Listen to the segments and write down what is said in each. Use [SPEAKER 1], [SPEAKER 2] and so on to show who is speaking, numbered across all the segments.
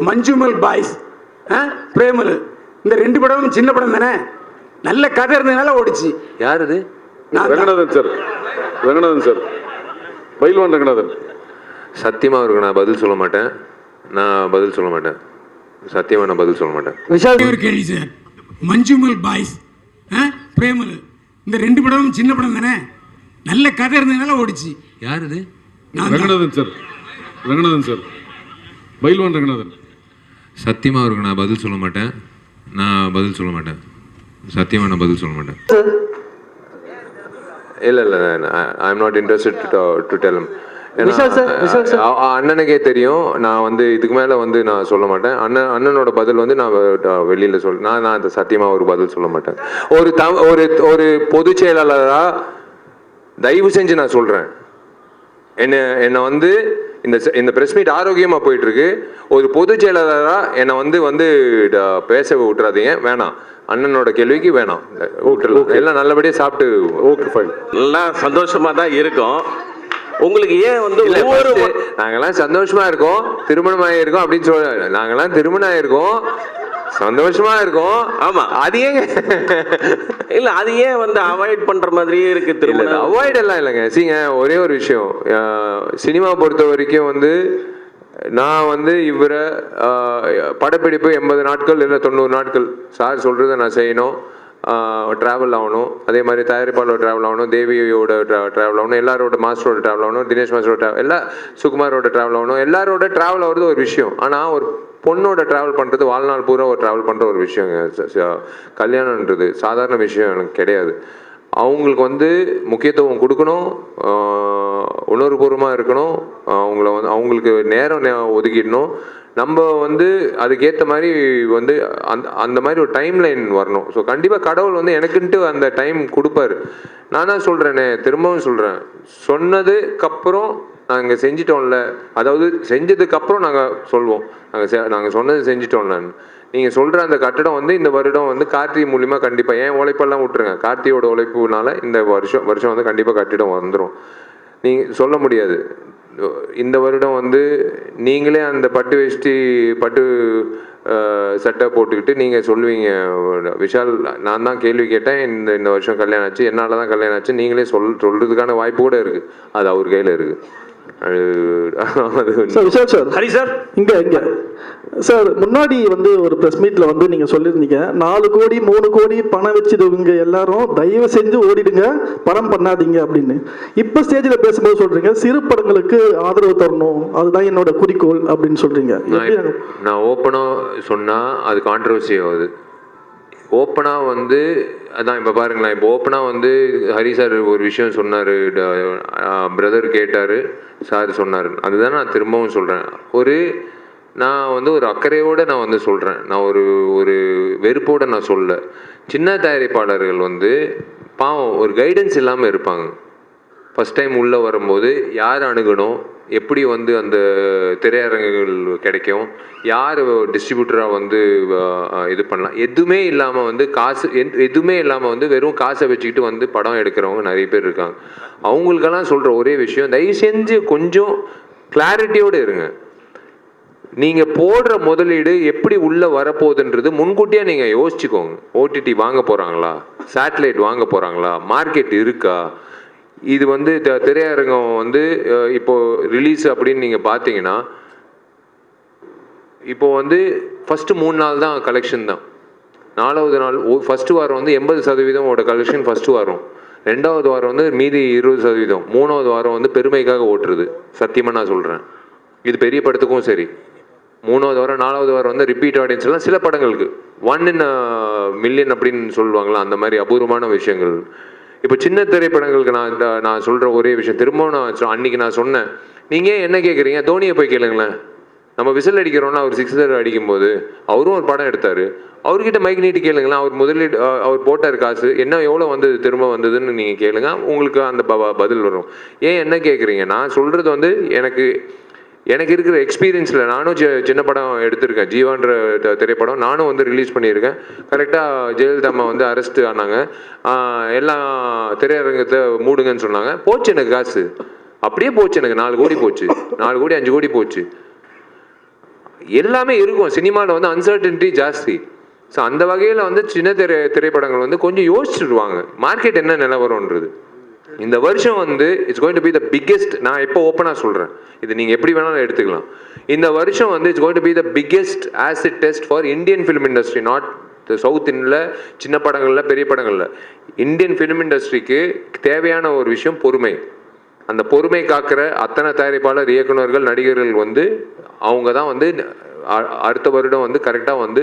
[SPEAKER 1] Manjummel boys, பிரேமல், இந்த 2 படமும் சின்ன படம் தானே, நல்ல கதை இருந்ததுனால ஓடிச்சு.
[SPEAKER 2] யார் இது?
[SPEAKER 3] ரங்கநாதன் சார். ரங்கநாதன் சார், பயில்வான் ரங்கநாதன்.
[SPEAKER 2] சத்தியமா அவருக்கு நான் பதில் சொல்ல மாட்டேன். சத்தியமா நான் பதில் சொல்ல மாட்டேன்.
[SPEAKER 1] விஷால் ஒரு கேள்வி சார். மஞ்சுமல் பாய்ஸ், பிரேமல், இந்த 2 படமும் சின்ன படம் தானே, நல்ல கதை இருந்ததுனால ஓடிச்சு.
[SPEAKER 2] யார் இது?
[SPEAKER 3] ரங்கநாதன் சார். ரங்கநாதன் சார், பயில்வான் ரங்கநாதன்.
[SPEAKER 2] சத்தியமா அவருக்கு நான் பதில் சொல்ல மாட்டேன். சத்தியமா நான் பதில் சொல்ல மாட்டேன். இல்ல I am not interested to tell him. அண்ணனுக்கே தெரியும். நான் வந்து இதுக்கு மேல வந்து நான் சொல்ல மாட்டேன். அண்ணனோட பதில் வந்து நான் வெளியில நான் அந்த சத்தியமா ஒரு பதில் சொல்ல மாட்டேன். ஒரு பொதுச் செயலாளரா தயவு செஞ்சு நான் சொல்றேன், என்ன வந்து இந்த பிரஸ் மீட் ஆரோக்கியமா போயிட்டு இருக்கு. ஒரு பொதுச் செயலாளரா என்னை வந்து பேச விட்டுறாதீங்க. வேணாம், அண்ணனோட கேள்விக்கு வேணாம், எல்லாம் நல்லபடியா சாப்பிட்டு
[SPEAKER 3] ஓகே ஃபைன்.
[SPEAKER 4] எல்லாம் சந்தோஷமா தான் இருக்கும். உங்களுக்கு ஏன் வந்து
[SPEAKER 2] நாங்கெல்லாம் சந்தோஷமா இருக்கோம், திருமணம் ஆகிருக்கோம் அப்படின்னு சொல்ல. நாங்கெல்லாம் திருமணம் ஆயிருக்கோம், சந்தோஷமா இருக்கும்.
[SPEAKER 4] ஆமா, அது ஏங்க இல்ல, அது ஏன் வந்து அவாய்ட் பண்ற மாதிரியே இருக்கு? திருமணம்
[SPEAKER 2] அவாய்ட் எல்லாம் இல்லைங்க. சீங்க, ஒரே ஒரு விஷயம், சினிமா பொறுத்த வரைக்கும் வந்து நான் வந்து இவரை படப்பிடிப்பு 80 நாட்கள் இல்லை 90 நாட்கள் சார் சொல்றதை நான் செய்யணும். ட்ராவல் ஆகணும், அதே மாதிரி தயாரிப்பாளோட ட்ராவல் ஆகணும், தேவியோட ட்ராவல் ஆகணும், எல்லாரோட மாஸ்டரோட ட்ராவல் ஆகணும், தினேஷ் மாஸ்டரோட சுகுமாரோட ட்ராவல் ஆகணும். எல்லாரோட ட்ராவல் ஆகிறது ஒரு விஷயம். ஆனால் ஒரு பொண்ணோட ட்ராவல் பண்ணுறது வாழ்நாள் பூரா ஒரு ட்ராவல் பண்ணுற ஒரு விஷயங்க. கல்யாணன்றது சாதாரண விஷயம் எனக்கு கிடையாது. அவங்களுக்கு வந்து முக்கியத்துவம் கொடுக்கணும், உணர்வுபூர்வமாக இருக்கணும், அவங்களுக்கு நேரம் ஒதுக்கிடணும். நம்ம வந்து அதுக்கேற்ற மாதிரி வந்து அந்த மாதிரி ஒரு டைம் லைன் வரணும். ஸோ கண்டிப்பாக கடவுள் வந்து எனக்குன்ட்டு அந்த டைம் கொடுப்பாரு. நான் தான் சொல்கிறேனே, திரும்பவும் சொல்கிறேன், சொன்னதுக்கப்புறம் நாங்கள் செஞ்சிட்டோம்ல, அதாவது செஞ்சதுக்கப்புறம் நாங்கள் சொல்வோம் நாங்கள் சொன்னது செஞ்சிட்டோம்லன்னு. நீங்கள் சொல்கிற அந்த கட்டடம் வந்து இந்த வருடம் வந்து கார்த்தி மூலிமா கண்டிப்பாக, ஏன் உழைப்பெல்லாம் விட்டுருங்க, கார்த்தியோட உழைப்புனால இந்த வருஷம் வந்து கண்டிப்பாக கட்டிடம் வந்துடும். நீங்கள் சொல்ல முடியாது. இந்த வருடம் வந்து நீங்களே அந்த பட்டு வேஷ்டி பட்டு சட்டை போட்டுக்கிட்டு நீங்கள் சொல்லுவீங்க, விஷால் நான் தான் கேள்வி கேட்டேன், இந்த வருஷம் கல்யாணம் ஆச்சு, என்னால் தான் கல்யாணம் ஆச்சு, நீங்களே சொல்கிறதுக்கான வாய்ப்பு கூட இருக்குது. அது அவர் கையில் இருக்குது.
[SPEAKER 5] விஷால் சார், ஹரி சார், இங்க சார் முன்னாடி வந்து ஒரு பிரஸ் மீட்ல வந்து நீங்க சொல்லியிருந்தீங்க 4 கோடி 3 கோடி பணம் வச்சுடுவீங்க எல்லாரும், தயவு செஞ்சு ஓடிடுங்க, பணம் பண்ணாதீங்க அப்படின்னு. இப்ப ஸ்டேஜ்ல பேசும்போது சொல்றீங்க சிறு படங்களுக்கு ஆதரவு தரணும், அதுதான் என்னோட குறிக்கோள் அப்படின்னு சொல்றீங்க.
[SPEAKER 2] நான் ஓப்பனா சொன்னா அது கான்ட்ரவர்சி ஆகுது. ஓப்பனாக வந்து அதான் இப்போ பாருங்களேன், இப்போ ஓப்பனாக வந்து ஹரி சார் ஒரு விஷயம் சொன்னார், பிரதர் கேட்டார், சார் சொன்னார், அதுதான் நான் திரும்பவும் சொல்கிறேன். நான் வந்து ஒரு அக்கறையோடு நான் வந்து சொல்கிறேன், நான் ஒரு வெறுப்போடு நான் சொல்ல. சின்ன தயாரிப்பாளர்கள் வந்து பாவம் ஒரு கைடன்ஸ் இல்லாமல் இருப்பாங்க. ஃபஸ்ட் டைம் உள்ளே வரும்போது யார் அணுகணும், எப்படி வந்து அந்த திரையரங்குகள் கிடைக்கும், யார் டிஸ்ட்ரிபியூட்டராக வந்து இது பண்ணலாம், எதுவுமே இல்லாமல் வந்து எதுவுமே இல்லாமல் வந்து வெறும் காசை வச்சுக்கிட்டு வந்து படம் எடுக்கிறவங்க நிறைய பேர் இருக்காங்க. அவங்களுக்கெல்லாம் சொல்கிற ஒரே விஷயம், தயவு செஞ்சு கொஞ்சம் கிளாரிட்டியோடு இருங்க. நீங்கள் போடுற முதலீடு எப்படி உள்ளே வரப்போகுதுன்றது முன்கூட்டியாக நீங்கள் யோசிச்சுக்கோங்க. ஓடிடி வாங்க போகிறாங்களா, சேட்டலைட் வாங்க போகிறாங்களா, மார்க்கெட் இருக்கா, இது வந்து திரையரங்கம் வந்து இப்போ ரிலீஸ் அப்படின்னு நீங்கள் பார்த்தீங்கன்னா, இப்போ வந்து ஃபஸ்ட்டு 3 நாள் தான் கலெக்ஷன் தான். 4வது நாள் ஃபஸ்ட்டு வாரம் வந்து 80% கலெக்ஷன் ஃபஸ்ட்டு வாரம், 2வது வாரம் வந்து மீதி 20%, 3வது வாரம் வந்து பெருமைக்காக ஓட்டுறது. சத்தியமாக நான் சொல்கிறேன், இது பெரிய படத்துக்கும் சரி. 3வது வாரம் 4வது வாரம் வந்து ரிப்பீட் ஆடியன்ஸ் எல்லாம் சில படங்களுக்கு 1 in a million அப்படின்னு சொல்லுவாங்களா, அந்த மாதிரி அபூர்வமான விஷயங்கள். இப்போ சின்ன திரைப்படங்களுக்கு நான் சொல்கிற ஒரே விஷயம், திரும்பவும் நான் அன்றைக்கி நான் சொன்னேன், நீங்கள் என்ன கேட்குறீங்க, தோனியை போய் கேளுங்களேன். நம்ம விசில் அடிக்கிறோன்னா அவர் 6 அடிக்கும்போது அவரும் ஒரு படம் எடுத்தார், அவர்கிட்ட மைக் நீட்டி கேளுங்களேன், அவர் முதலீடு அவர் போட்டார் காசு என்ன எவ்வளோ வந்தது திரும்ப வந்ததுன்னு நீங்கள் கேளுங்க, உங்களுக்கு அந்த பதில் வரும். ஏன் என்ன கேட்குறீங்க, நான் சொல்கிறது வந்து எனக்கு இருக்கிற எக்ஸ்பீரியன்ஸில் நானும் சின்ன படம் எடுத்திருக்கேன். ஜீவான்ற திரைப்படம் நானும் வந்து ரிலீஸ் பண்ணியிருக்கேன். கரெக்டாக ஜெயலலிதா அம்மா வந்து அரெஸ்ட் ஆனாங்க, எல்லாம் திரையரங்கத்தை மூடுங்கன்னு சொன்னாங்க, போச்சு எனக்கு காசு, அப்படியே போச்சு எனக்கு 4 கோடி போச்சு, 4 கோடி 5 கோடி போச்சு. எல்லாமே இருக்கும். சினிமாவில் வந்து அன்சர்டனிட்டி ஜாஸ்தி. ஸோ அந்த வகையில் வந்து சின்ன திரைப்படங்கள் வந்து கொஞ்சம் யோசிச்சுடுவாங்க மார்க்கெட் என்ன நிலவரம்ன்றது. இந்த வருஷம் வந்து it's going to be the biggest. நான் இப்போ ஓப்பனாக சொல்கிறேன், இது நீங்கள் எப்படி வேணாலும் எடுத்துக்கலாம். இந்த வருஷம் வந்து it's going to be the biggest acid test for Indian film industry, not South இந்தியில் சின்ன படங்களில் பெரிய படங்களில். இந்தியன் ஃபிலிம் இண்டஸ்ட்ரிக்கு தேவையான ஒரு விஷயம் பொறுமை. அந்த பொறுமை காக்கிற அத்தனை தயாரிப்பாளர், இயக்குநர்கள், நடிகர்கள் வந்து அவங்க தான் வந்து அடுத்த வருடம் வந்து கரெக்டாக வந்து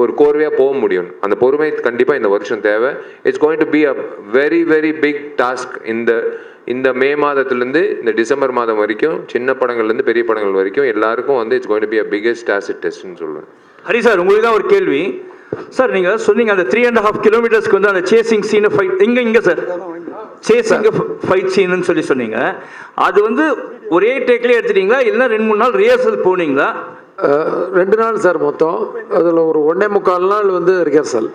[SPEAKER 2] ஒரு கோர்வையாக போக முடியும். அந்த பொறுமை கண்டிப்பாக இந்த வருஷம் தேவை. It's going to be a very very big task. இந்த மே மாதத்துலேருந்து இந்த டிசம்பர் மாதம் வரைக்கும் சின்ன படங்கள்லேருந்து பெரிய படங்கள் வரைக்கும் எல்லாருக்கும் வந்து it's going to be a biggest acid டெஸ்ட்னு சொல்லுவேன்.
[SPEAKER 6] ஹரி சார், உங்களுக்கு தான் ஒரு கேள்வி சார். நீங்கள் சொன்னீங்க அந்த 3.5 கிலோமீட்டர்ஸ்க்கு வந்து அந்த சேசிங் சீனை ஃபைட் இங்கே சார் சேசிங் ஃபைட் சீனுன்னு சொன்னீங்க. அது வந்து ஒரே டேக்லேயே எடுத்துட்டீங்களா இல்லைன்னா 2-3 நாள் ரிஹர்சல் போனீங்களா?
[SPEAKER 7] 2 நாள் சார் மொத்தம். அதில் ஒரு 1.25 நாள் வந்து ரிஹர்சல்,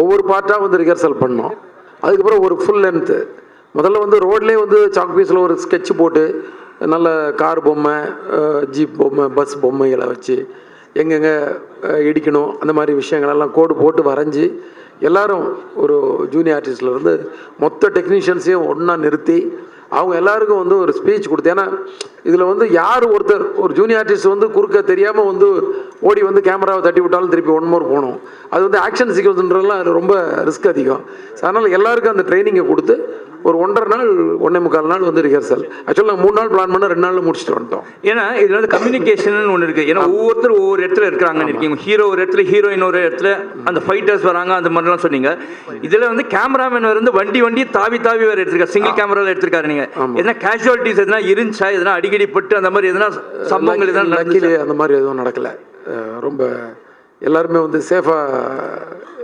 [SPEAKER 7] ஒவ்வொரு பார்ட்டாக வந்து ரிஹர்சல் பண்ணோம். அதுக்கப்புறம் ஒரு ஃபுல் லென்த்து. முதல்ல வந்து ரோட்லேயே வந்து சாக் பீஸில் ஒரு ஸ்கெட்ச் போட்டு நல்ல கார் பொம்மை, ஜீப் பொம்மை, பஸ் பொம்மைகளை வச்சு எங்கெங்கே இடிக்கணும் அந்த மாதிரி விஷயங்களெல்லாம் கோடு போட்டு வரைஞ்சி எல்லோரும் ஒரு ஜூனியர் ஆர்டிஸ்ட்லேருந்து மொத்த டெக்னீஷியன்ஸையும் ஒன்றா நிறுத்தி அவங்க எல்லாருக்கும் வந்து ஒரு ஸ்பீச் கொடுத்து. ஏன்னா இதில் வந்து யார் ஒருத்தர் ஒரு ஜூனியர் ஆர்டிஸ்ட் வந்து குறுக்க தெரியாமல் வந்து ஓடி வந்து கேமராவை தட்டி விட்டாலும் திருப்பி 1 மோர் போகணும். அது வந்து ஆக்ஷன் சீக்வன்ஸ்ன்றதுலாம் ரொம்ப ரிஸ்க் அதிகம். அதனால் எல்லாருக்கும் அந்த ட்ரைனிங்கை கொடுத்து ஒரு 1.5 நாள் 1.25 நாள் வந்து ரிஹர்சல். ஆக்சுவலாக நாங்கள் 3 நாள் பிளான் பண்ண 2 நாளில் முடிச்சுட்டு வந்துட்டோம்.
[SPEAKER 6] ஏன்னா இதில் வந்து கம்யூனிகேஷன் ஒன்று இருக்குது. ஏன்னா ஒவ்வொருத்தர் ஒவ்வொரு இடத்துல இருக்கிறாங்கன்னு இருக்கீங்க. ஹீரோ ஒரு இடத்துல, ஹீரோயின் ஒரு இடத்துல, அந்த ஃபைட்டர்ஸ் வராங்க, அந்த மாதிரிலாம் சொன்னீங்க. இதில் வந்து கேமராமேன் வந்து வண்டி தாவி வேறு எடுத்திருக்காரு, சிங்கிள் கேமராவில் எடுத்திருக்காரு. நீங்கள் எதனா கேஷுவாலிட்டிஸ் எதனா இருந்துச்சா? எதனா அடிக்கடி பட்டு அந்த மாதிரி எதனா சம்பவங்கள் எதனா
[SPEAKER 7] நடக்கல? அந்த மாதிரி எதுவும் நடக்கலை. ரொம்ப எல்லாருமே வந்து சேஃபாக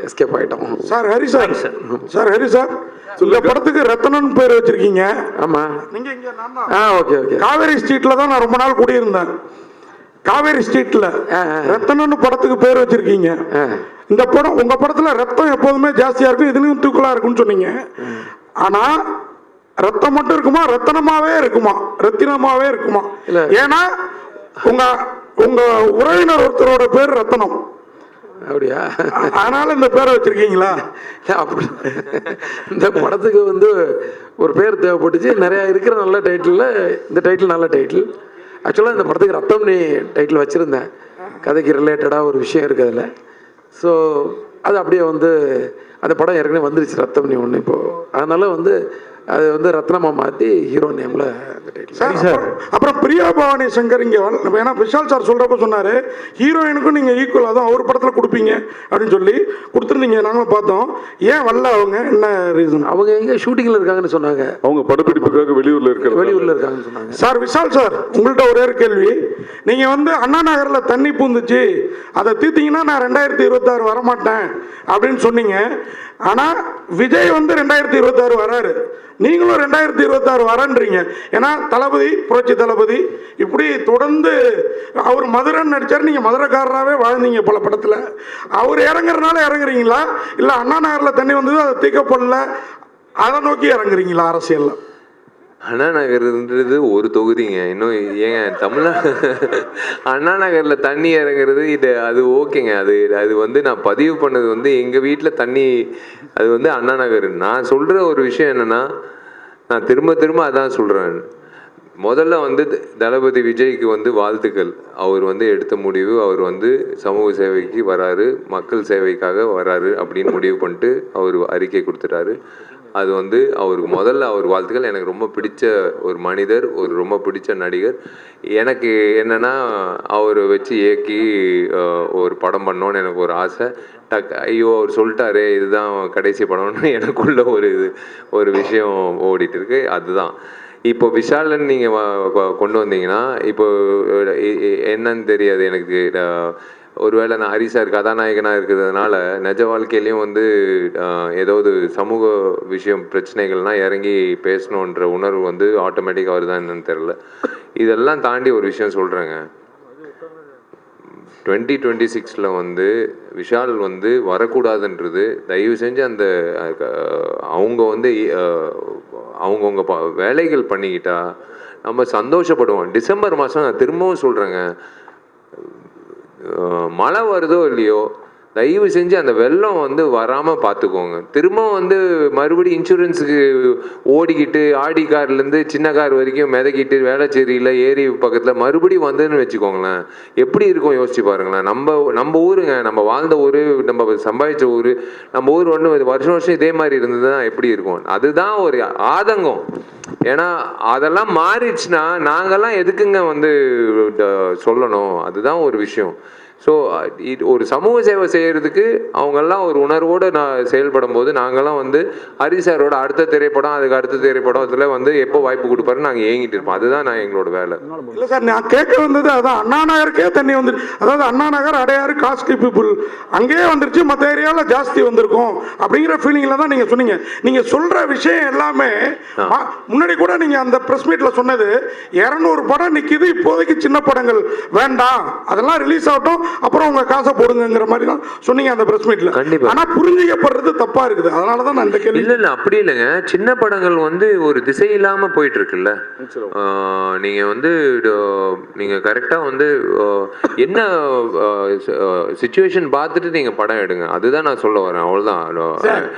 [SPEAKER 7] எஸ்கேப் ஆகிட்டோம்.
[SPEAKER 8] Sir Hari sir, Hari sir, இந்த படத்துக்கு ரத்னன் பேர் வச்சிருக்கீங்க.
[SPEAKER 7] ஆமாம்,
[SPEAKER 8] நீங்கள் இங்கே
[SPEAKER 7] ஓகே ஓகே.
[SPEAKER 8] காவேரி ஸ்ட்ரீட்டில் தான் நான் ரொம்ப நாள் குடியிருந்தேன். காவேரி ஸ்ட்ரீட்டில் ரத்தனன்னு படத்துக்கு பேர் வச்சிருக்கீங்க. இந்த படம் உங்கள் படத்தில் ரத்தம் எப்போதுமே ஜாஸ்தியாக இருக்கும், இதுலையும் தூக்கலாக இருக்குன்னு சொன்னீங்க. ஆனால் ரத்தம் மட்டும் இருக்குமா, ரத்தனமாவே இருக்குமா, ரத்தினமாவே இருக்குமா? ஏன்னா உங்க உறவினர் ஒருத்தரோட பேர் ரத்தனம்.
[SPEAKER 7] அப்படியா?
[SPEAKER 8] அதனால இந்த பேரை வச்சிருக்கீங்களா?
[SPEAKER 7] அப்படி இந்த படத்துக்கு வந்து ஒரு பேர் தேவைப்பட்டுச்சு. நிறையா இருக்கிற நல்ல டைட்டிலில் இந்த டைட்டில் நல்ல டைட்டில். ஆக்சுவலாக இந்த படத்துக்கு ரத்தம்னி டைட்டில் வச்சுருந்தேன். கதைக்கு ரிலேட்டடாக ஒரு விஷயம் இருக்குது அதில். ஸோ அது அப்படியே வந்து அந்த படம் ஏற்கனவே வந்துருச்சு ரத்தம்னி ஒன்று இப்போது. அதனால் வந்து அது வந்து ரத்னமாக மாற்றி ஹீரோ நேமில் அந்த டைட்டில்.
[SPEAKER 8] சார் அப்புறம் பிரியா பவானி சங்கர் இங்கே ஏன்னா விஷால் சார் சொல்கிறப்ப சொன்னார் ஹீரோயினுக்கும் நீங்கள் ஈக்குவலாக தான் அவர் படத்தில் கொடுப்பீங்க அப்படின்னு சொல்லி கொடுத்துருந்தீங்க. நாங்களும் பார்த்தோம். ஏன் வரல அவங்க? என்ன ரீசன்?
[SPEAKER 7] அவங்க எங்கே ஷூட்டிங்கில் இருக்காங்கன்னு சொன்னாங்க.
[SPEAKER 3] அவங்க படப்பிடிப்புக்காக வெளியூரில்
[SPEAKER 7] இருக்காங்கன்னு சொன்னாங்க.
[SPEAKER 8] சார் விஷால் சார், உங்கள்கிட்ட ஒரே ஒரு கேள்வி. நீங்கள் வந்து அண்ணா நகரில் தண்ணி பூந்துச்சு, அதை தீர்த்தீங்கன்னா நான் 2026 வரமாட்டேன் அப்படின்னு சொன்னீங்க. ஆனால் விஜய் வந்து 2026 வராரு, நீங்களும் 2026 வரன்றீங்க. ஏன்னா தளபதி, புரட்சி தளபதி இப்படி தொடர்ந்து அவர் மதுரைன்னு நடித்தார், நீங்கள் மதுரைக்காரராகவே வாழ்ந்தீங்க பல படத்தில். அவர் இறங்குறதுனால இறங்குறீங்களா, இல்லை அண்ணா நகரில் தண்ணி வந்தது அதை தீர்க்கப்படல அதை நோக்கி இறங்குறீங்களா அரசியலில்?
[SPEAKER 2] அண்ணா நகர்ன்றது ஒரு தொகுதிங்க. இன்னும் ஏங்க தமிழ்நாடு அண்ணா நகரில் தண்ணி இறங்குறது அது ஓகேங்க. அது வந்து நான் பதிவு பண்ணது வந்து எங்கள் வீட்டில் தண்ணி, அது வந்து அண்ணா நகர். நான் சொல்கிற ஒரு விஷயம் என்னென்னா, நான் திரும்ப அதான் சொல்கிறேன். முதல்ல வந்து தளபதி விஜய்க்கு வந்து வாழ்த்துக்கள். அவர் வந்து எடுத்த முடிவு, அவர் வந்து சமூக சேவைக்கு வராரு, மக்கள் சேவைக்காக வராரு அப்படின்னு முடிவு பண்ணிட்டு அவர் அறிக்கை கொடுத்துட்டாரு. அது வந்து அவருக்கு முதல்ல அவர் வாழ்த்துக்கள். எனக்கு ரொம்ப பிடிச்ச ஒரு மனிதர், ஒரு ரொம்ப பிடிச்ச நடிகர். எனக்கு என்னென்னா அவரை வச்சு இயக்கி ஒரு படம் பண்ணோன்னு எனக்கு ஒரு ஆசை. ஐயோ அவர் சொல்லிட்டாரு இதுதான் கடைசி படம்னு எனக்குள்ள ஒரு விஷயம் ஓடிட்டு இருக்கு. அதுதான் இப்போ விஷாலன் நீங்கள் கொண்டு வந்தீங்கன்னா இப்போ என்னன்னு தெரியாது எனக்கு. ஒருவேளை நான் ஹரி சார் கதாநாயகனாக இருக்கிறதுனால நிஜ வாழ்க்கையிலையும் வந்து ஏதாவது சமூக விஷயம் பிரச்சனைகள்னால் இறங்கி பேசணுன்ற உணர்வு வந்து ஆட்டோமேட்டிக்காக வருதான் என்னன்னு தெரில. இதெல்லாம் தாண்டி ஒரு விஷயம் சொல்கிறேங்க. 2026 வந்து விஷால் வந்து வரக்கூடாதுன்றது தயவு செஞ்சு அந்த அவங்க வந்து அவங்கவுங்க வேலைகள் பண்ணிக்கிட்டா நம்ம சந்தோஷப்படுவோம். டிசம்பர் மாதம் நான் திரும்பவும் சொல்கிறேங்க, மழை வருதோ இல்லையோ தயவு செஞ்சு அந்த வெள்ளம் வந்து வராமல் பார்த்துக்கோங்க. திரும்ப வந்து மறுபடியும் இன்சூரன்ஸுக்கு ஓடிக்கிட்டு ஆடி கார்லேருந்து சின்ன கார் வரைக்கும் மிதக்கிட்டு வேளச்சேரியில் ஏரி பக்கத்தில் மறுபடியும் வந்ததுன்னு வச்சுக்கோங்களேன், எப்படி இருக்கும் யோசிச்சு பாருங்களேன். நம்ம ஊருங்க, நம்ம வாழ்ந்த ஊர், நம்ம சம்பாதிச்ச ஊர், நம்ம ஊர் ஒன்று வருஷம் வருஷம் இதே மாதிரி இருந்ததுன்னா எப்படி இருக்கும்? அதுதான் ஒரு ஆதங்கம். ஏன்னா அதெல்லாம் மாறிடுச்சுன்னா நாங்கள்லாம் எதுக்குங்க வந்து சொல்லணும்? அதுதான் ஒரு விஷயம். ஸோ ஒரு சமூக சேவை செய்கிறதுக்கு அவங்கெல்லாம் ஒரு உணர்வோடு நான் செயல்படும் போது நாங்கள்லாம் வந்து ஹரி சாரோட அடுத்த திரைப்படம், அதுக்கு அடுத்த திரைப்படம் அதில் வந்து எப்போ வாய்ப்பு கொடுப்பாருன்னு நாங்கள் ஏங்கிட்டு இருப்போம். அதுதான் நான் எங்களோட வேலை.
[SPEAKER 8] இல்லை சார், நான் கேட்க வந்தது அதான், அண்ணா நகருக்கே தண்ணி வந்துரு, அதாவது அண்ணா நகர் அடையாறு காஸ்ட்லி பீப்புள் அங்கேயே வந்துருச்சு, மற்ற ஏரியாவில் ஜாஸ்தி வந்திருக்கும் அப்படிங்கிற ஃபீலிங்கில் தான் நீங்கள் சொன்னீங்க. நீங்கள் சொல்கிற விஷயம் எல்லாமே முன்னாடி கூட நீங்கள் அந்த ப்ரெஸ் மீட்டில் சொன்னது 200 படம் நிற்கிது, இப்போதைக்கு சின்ன படங்கள் வேண்டாம், அதெல்லாம் ரிலீஸ் ஆகட்டும், அப்புறம் உங்க காசை போடுங்கிற மாதிரி தான் சொன்னீங்க அந்த பிரஸ் மீட்ல. ஆனா புரிஞ்சிக்கப்படுறது தப்பா இருக்குது. அதனால தான் நான் இந்த கேள்வி.
[SPEAKER 2] இல்ல அப்படி இல்லைங்க, சின்ன படங்கள் வந்து ஒரு திசை இல்லாம போயிட்டு இருக்குல்ல. நீங்க வந்து நீங்க கரெக்டா வந்து என்ன சிச்சுவேஷன் பார்த்துட்டு நீங்க படம் எடுங்க, அதுதான் நான் சொல்ல வரேன். அவ்வளவுதான்.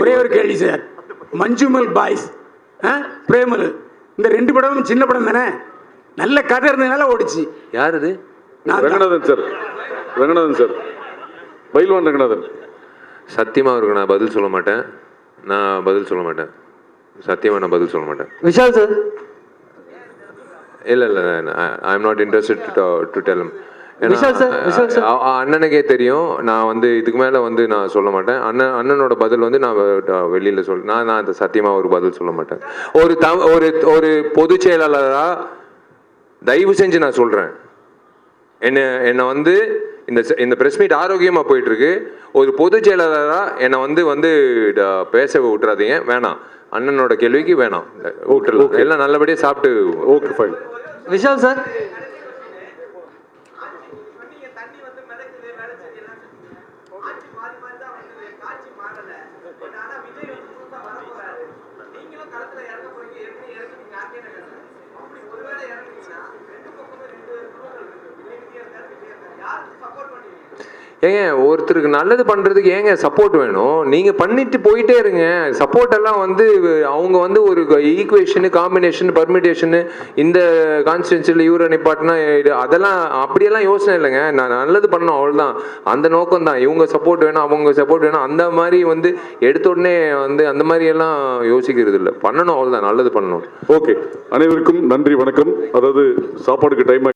[SPEAKER 1] ஒரே ஒரு கேள்வி சார், மஞ்சுமல் பாய்ஸ், பிரேமல், இந்த 2 படமும் சின்ன படம் தானே, நல்ல கதை இருந்ததுனால ஓடிச்சு.
[SPEAKER 2] யார் இது?
[SPEAKER 3] Ranganathan sir, Ranganathan sir, Pailwan Ranganathan.
[SPEAKER 2] சத்தியமாக இருக்கு, நான் பதில் சொல்ல மாட்டேன், சத்தியமாக நான் பதில் சொல்ல மாட்டேன்.
[SPEAKER 5] விஷால் சார்?
[SPEAKER 2] இல்லை I am not interested to tell. அண்ணனுக்கே தெரியும், நான் வந்து இதுக்கு மேலே வந்து நான் சொல்ல மாட்டேன். அண்ணனோட பதில் வந்து நான் வெளியில் நான் அந்த சத்தியமாக ஒரு பதில் சொல்ல மாட்டேன். ஒரு பொதுச் செயலாளராக தயவு செஞ்சு நான் சொல்கிறேன், என்னை வந்து இந்த பிரஸ் மீட் ஆரோக்கியமாக போயிட்டு இருக்கு, ஒரு பொதுச் செயலாளராக என்னை வந்து பேச விட்டுறாதீங்க, வேணாம். அண்ணனோட கேள்விக்கு வேணாம், விட்டுறலாம். எல்லாம் நல்லபடியாக சாப்பிட்டு.
[SPEAKER 3] Okay fine.
[SPEAKER 5] விஷால் சார்?
[SPEAKER 2] ஏங்க ஒருத்தருக்கு நல்லது பண்ணுறதுக்கு ஏங்க சப்போர்ட் வேணும்? நீங்கள் பண்ணிட்டு போயிட்டே இருங்க. சப்போர்ட் எல்லாம் வந்து அவங்க வந்து ஒரு ஈக்குவேஷனு, காம்பினேஷன், பர்மிட்டேஷனு, இந்த கான்ஸ்டியூன்சியில் இவரை நிப்பாட்டினா அதெல்லாம் அப்படியெல்லாம் யோசனை இல்லைங்க. நான் நல்லது பண்ணணும், அவ்வளோதான். அந்த நோக்கம் தான். இவங்க சப்போர்ட் வேணும், அவங்க சப்போர்ட் வேணும், அந்த மாதிரி வந்து எடுத்த உடனே வந்து அந்த மாதிரி எல்லாம் யோசிக்கிறது இல்லை. பண்ணணும், அவ்வளோதான். நல்லது பண்ணணும்.
[SPEAKER 3] ஓகே, அனைவருக்கும் நன்றி, வணக்கம். அதாவது சாப்பாடுக்கு டைம்